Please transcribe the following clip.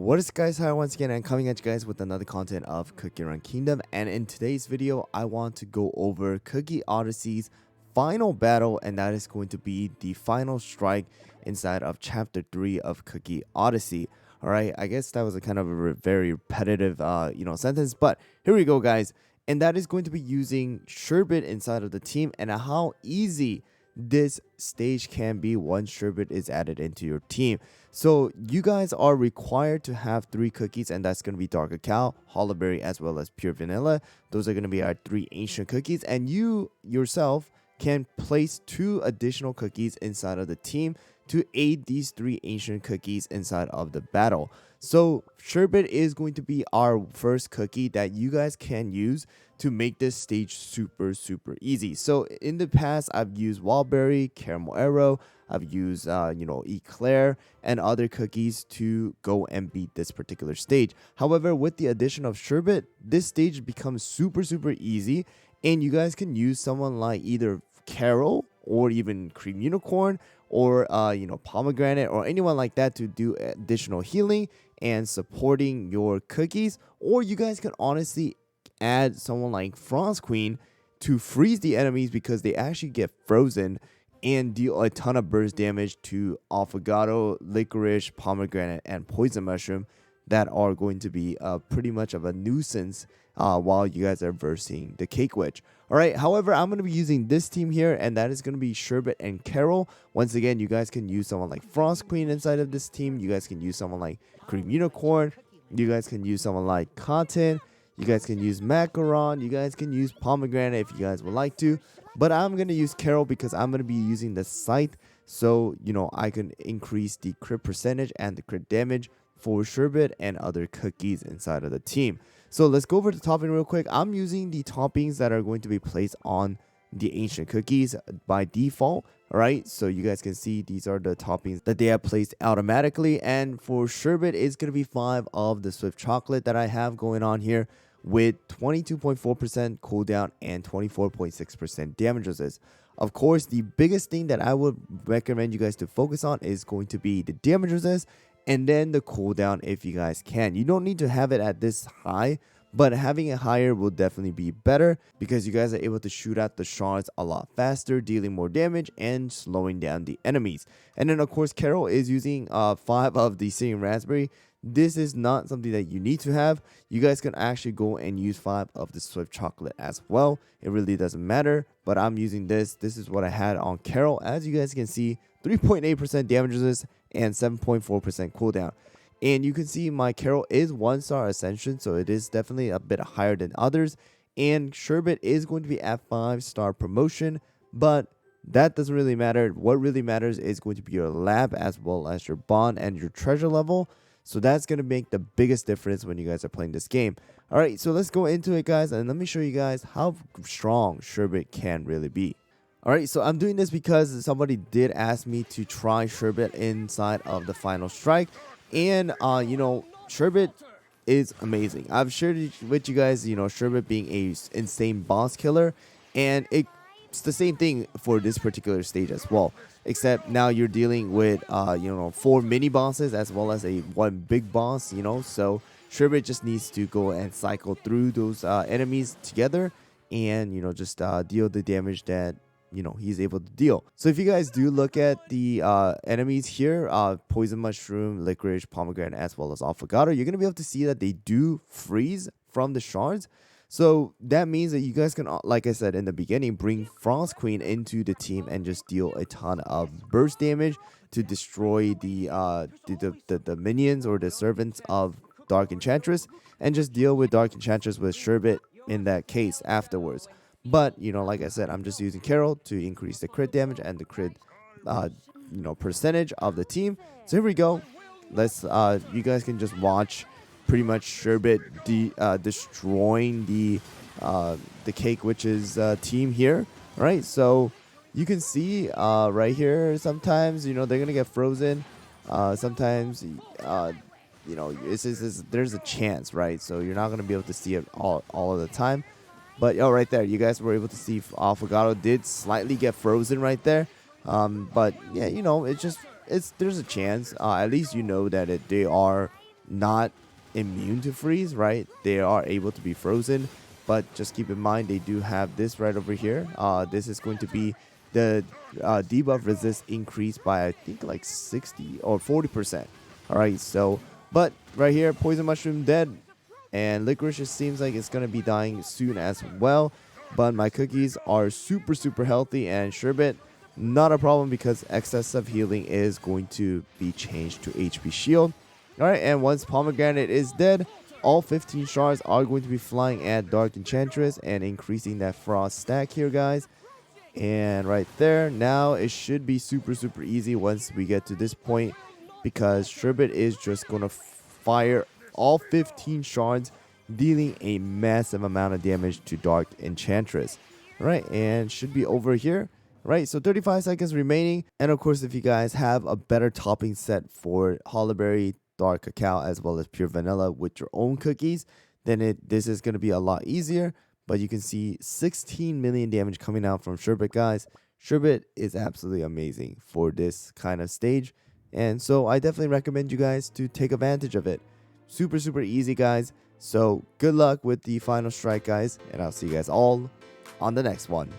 What is guys, hi once again, I'm coming at you guys with another content of Cookie Run Kingdom, and in today's video I want to go over Cookie Odyssey's final battle, and that is going to be the final strike inside of chapter 3 of Cookie Odyssey. Alright, I guess that was a kind of a very repetitive sentence, but here we go guys, and that is going to be using Sherbet inside of the team and how easy this stage can be once Sherbet is added into your team. So you guys are required to have 3 cookies, and that's going to be Dark Cacao, Hollowberry, as well as Pure Vanilla. Those are going to be our 3 ancient cookies, and you yourself can place 2 additional cookies inside of the team to aid these 3 ancient cookies inside of the battle. So Sherbet is going to be our first cookie that you guys can use to make this stage super easy. So in the past I've used Wildberry, Caramel Arrow, I've used Eclair and other cookies to go and beat this particular stage. However, with the addition of Sherbet, this stage becomes super easy, and you guys can use someone like either Carol or even Cream Unicorn or Pomegranate or anyone like that to do additional healing and supporting your cookies. Or you guys can honestly add someone like Frost Queen to freeze the enemies because they actually get frozen and deal a ton of burst damage to Affogato, Licorice, Pomegranate, and Poison Mushroom that are going to be pretty much of a nuisance while you guys are versing the Cake Witch. Alright, however, I'm going to be using this team here, and that is going to be Sherbet and Carol. Once again, you guys can use someone like Frost Queen inside of this team. You guys can use someone like Cream Unicorn. You guys can use someone like Cotton. You guys can use Macaron. You guys can use Pomegranate if you guys would like to. But I'm going to use Carol because I'm going to be using the Scythe. So, I can increase the crit percentage and the crit damage for Sherbet and other cookies inside of the team. So let's go over the topping real quick. I'm using the toppings that are going to be placed on the ancient cookies by default. Alright, so you guys can see these are the toppings that they have placed automatically. And for Sherbet, it's going to be 5 of the Swift Chocolate that I have going on here with 22.4% cooldown and 24.6% damage resist. Of course, the biggest thing that I would recommend you guys to focus on is going to be the damage resist and then the cooldown if you guys can. You don't need to have it at this high, but having it higher will definitely be better because you guys are able to shoot out the shards a lot faster, dealing more damage and slowing down the enemies. And then of course Carol is using 5 of the Singing Raspberry. This is not something that you need to have. You guys can actually go and use 5 of the Swift Chocolate as well. It really doesn't matter, but I'm using this. This is what I had on Carol. As you guys can see, 3.8% damage resist and 7.4% cooldown. And you can see my Carol is 1-star Ascension, so it is definitely a bit higher than others. And Sherbet is going to be at 5-star promotion, but that doesn't really matter. What really matters is going to be your lab as well as your bond and your treasure level. So that's going to make the biggest difference when you guys are playing this game. Alright, so let's go into it guys, and let me show you guys how strong Sherbet can really be. Alright, so I'm doing this because somebody did ask me to try Sherbet inside of the final strike. And, Sherbet is amazing. I've shared with you guys, Sherbet being a insane boss killer. And it's the same thing for this particular stage as well. Except now you're dealing with, 4 mini bosses as well as 1 big boss, So Sherbet just needs to go and cycle through those enemies together and, just deal the damage that he's able to deal. So if you guys do look at the enemies here, Poison Mushroom, Licorice, Pomegranate, as well as Affogato, you're going to be able to see that they do freeze from the shards. So that means that you guys can, like I said in the beginning, bring Frost Queen into the team and just deal a ton of burst damage to destroy the minions or the servants of Dark Enchantress, and just deal with Dark Enchantress with Sherbet in that case afterwards. But, like I said, I'm just using Carol to increase the crit damage and the crit, percentage of the team. So here we go. Let's, you guys can just watch pretty much Sherbet destroying the Cake Witch's team here. All right, so you can see right here, sometimes, they're going to get frozen. Sometimes, there's a chance, right? So you're not going to be able to see it all of the time. But right there, you guys were able to see Affogato did slightly get frozen right there. But yeah, there's a chance. At least that they are not immune to freeze, right? They are able to be frozen, but just keep in mind they do have this right over here. This is going to be the debuff resist increased by I think like 60 or 40%. All right, so but right here, poison mushroom dead, and licorice it seems like it's gonna be dying soon as well. But my cookies are super healthy, and sherbet not a problem because excessive healing is going to be changed to HP shield. Alright, and once pomegranate is dead, all 15 shards are going to be flying at Dark Enchantress and increasing that frost stack here, guys. And right there, now it should be super easy once we get to this point, because sherbet is just going to fire all 15 shards, dealing a massive amount of damage to Dark Enchantress. Right, and should be over here. Right, so 35 seconds remaining. And of course, if you guys have a better topping set for Hollyberry, dark cacao, as well as pure vanilla with your own cookies, then this is going to be a lot easier. But you can see 16 million damage coming out from sherbet, guys. Sherbet is absolutely amazing for this kind of stage, and so I definitely recommend you guys to take advantage of it. Super easy, guys. So good luck with the final strike, guys, and I'll see you guys all on the next one.